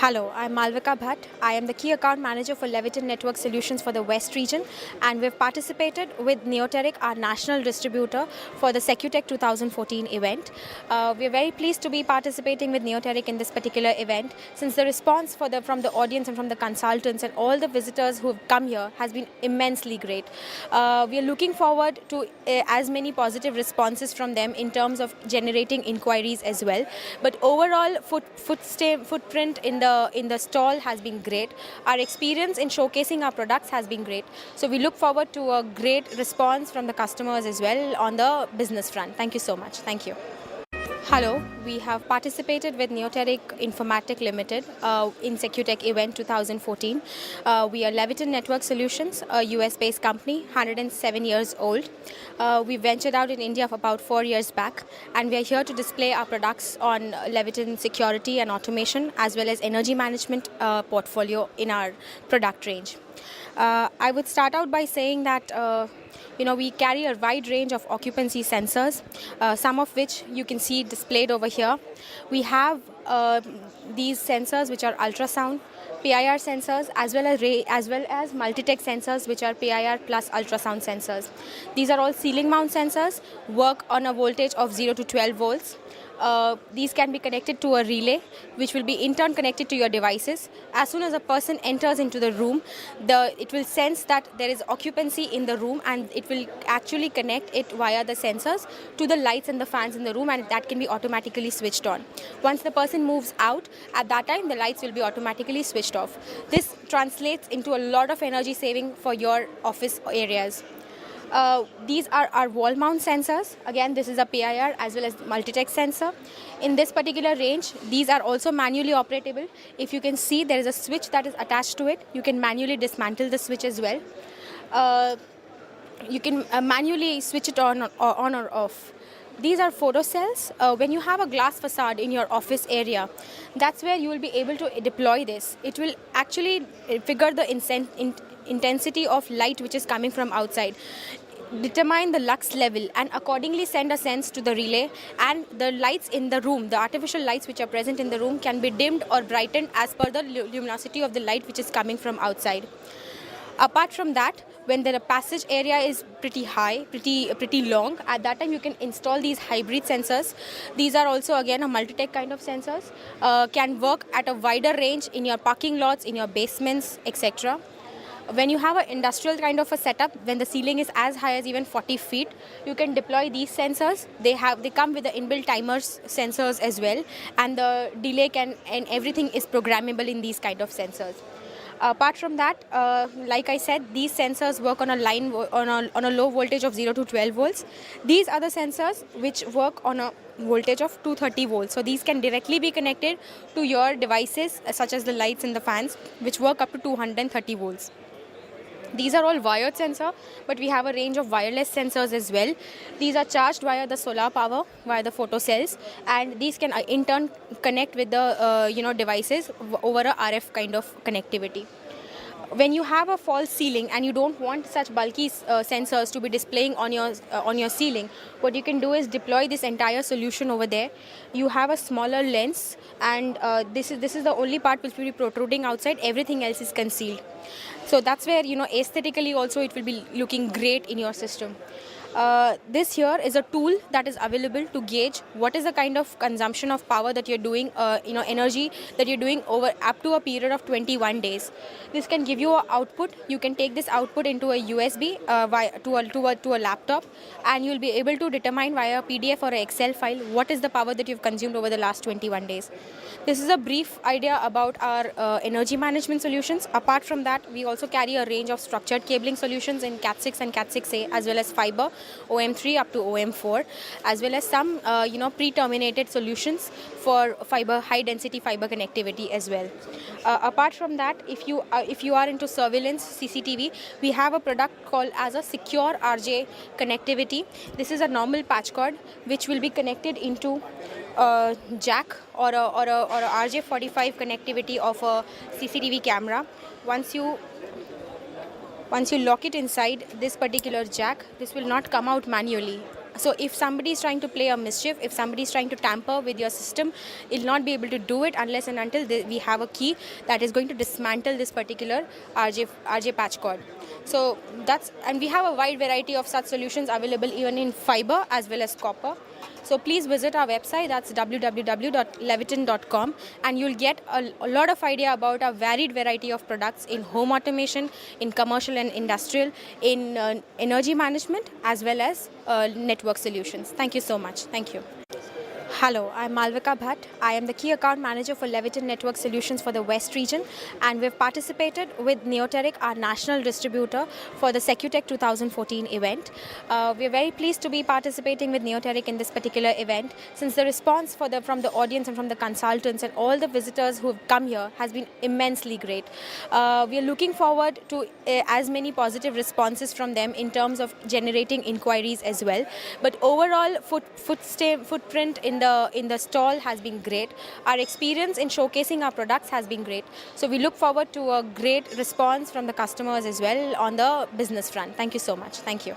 Hello, I'm Malvika Bhatt. I am the Key Account Manager for Leviton Network Solutions for the West region, and we've participated with Neoteric, our national distributor, for the SecuTech 2014 event. We are very pleased to be participating with Neoteric in this particular event, since the response from the audience and from the consultants and all the visitors who have come here has been immensely great. We are looking forward to as many positive responses from them in terms of generating inquiries as well. But overall, footprint in the stall has been great. Our experience in showcasing our products has been great. So we look forward to a great response from the customers as well on the business front. Thank you so much. Thank you. Hello, we have participated with Neoteric Informatic Limited in SecuTech event 2014. We are Leviton Network Solutions, a US-based company, 107 years old. We ventured out in India for about 4 years back, and we are here to display our products on Leviton security and automation, as well as energy management portfolio in our product range. I would start out by saying that we carry a wide range of occupancy sensors, some of which you can see displayed over here. We have these sensors which are ultrasound, PIR sensors, as well as multi-tech sensors, which are PIR plus ultrasound sensors. These are all ceiling mount sensors, work on a voltage of 0 to 12 volts. These can be connected to a relay, which will be in turn connected to your devices. As soon as a person enters into the room, it will sense that there is occupancy in the room, and it will actually connect it via the sensors to the lights and the fans in the room, and that can be automatically switched on. Once the person moves out, at that time the lights will be automatically switched off. This translates into a lot of energy saving for your office areas. These are our wall mount sensors. Again, this is a PIR as well as multi-tech sensor. In this particular range, these are also manually operable. If you can see, there is a switch that is attached to it. You can manually dismantle the switch as well. You can manually switch it on or off. These are photocells. When you have a glass facade in your office area, that's where you will be able to deploy this. It will actually figure the intensity of light which is coming from outside, determine the lux level, and accordingly send a sense to the relay, and the lights in the room, the artificial lights which are present in the room, can be dimmed or brightened as per the luminosity of the light which is coming from outside. Apart from that, when the passage area is pretty high, pretty long, at that time you can install these hybrid sensors. These are also again a multi-tech kind of sensors, can work at a wider range in your parking lots, in your basements, etc. When you have an industrial kind of a setup, when the ceiling is as high as even 40 feet, you can deploy these sensors. They come with the inbuilt timers sensors as well, and the delay and everything is programmable in these kind of sensors. Apart from that, like I said, these sensors work on a low voltage of 0 to 12 volts. These are the sensors which work on a voltage of 230 volts. So these can directly be connected to your devices, such as the lights and the fans, which work up to 230 volts. These are all wired sensor, but we have a range of wireless sensors as well. These are charged via the solar power, via the photocells, and these can in turn connect with the devices over a RF kind of connectivity. When you have a false ceiling and you don't want such bulky sensors to be displaying on your ceiling, what you can do is deploy this entire solution over there. You have a smaller lens, and this is the only part which will be protruding outside. Everything else is concealed. So that's where aesthetically also it will be looking great in your system. This here is a tool that is available to gauge what is the kind of consumption of power that you're doing, energy that you're doing over up to a period of 21 days. This can give you an output. You can take this output into a USB to a laptop, and you'll be able to determine via a PDF or an Excel file what is the power that you've consumed over the last 21 days. This is a brief idea about our energy management solutions. Apart from that, we also carry a range of structured cabling solutions in Cat6 and Cat6a, as well as fiber, OM3 up to OM4, as well as some pre-terminated solutions for high density fiber connectivity as well. Apart from that, if you are into surveillance CCTV, we have a product called as a secure RJ connectivity. This is a normal patch cord which will be connected into a jack or a RJ45 connectivity of a CCTV camera. Once you lock it inside this particular jack, this will not come out manually. So if somebody is trying to play a mischief, if somebody is trying to tamper with your system, it'll not be able to do it unless and until we have a key that is going to dismantle this particular RJ patch cord. So and we have a wide variety of such solutions available even in fiber as well as copper. So please visit our website, that's www.leviton.com, and you'll get a lot of idea about a varied variety of products in home automation, in commercial and industrial, in energy management, as well as network solutions. Thank you so much. Thank you. Hello, I'm Malvika Bhatt. I am the Key Account Manager for Leviton Network Solutions for the West region, and we've participated with Neoteric, our national distributor, for the SecuTech 2014 event. We are very pleased to be participating with Neoteric in this particular event, since the response from the audience and from the consultants and all the visitors who have come here has been immensely great. We are looking forward to as many positive responses from them in terms of generating inquiries as well. But overall, footprint in the stall has been great. Our experience in showcasing our products has been great. So we look forward to a great response from the customers as well on the business front. Thank you so much. Thank you.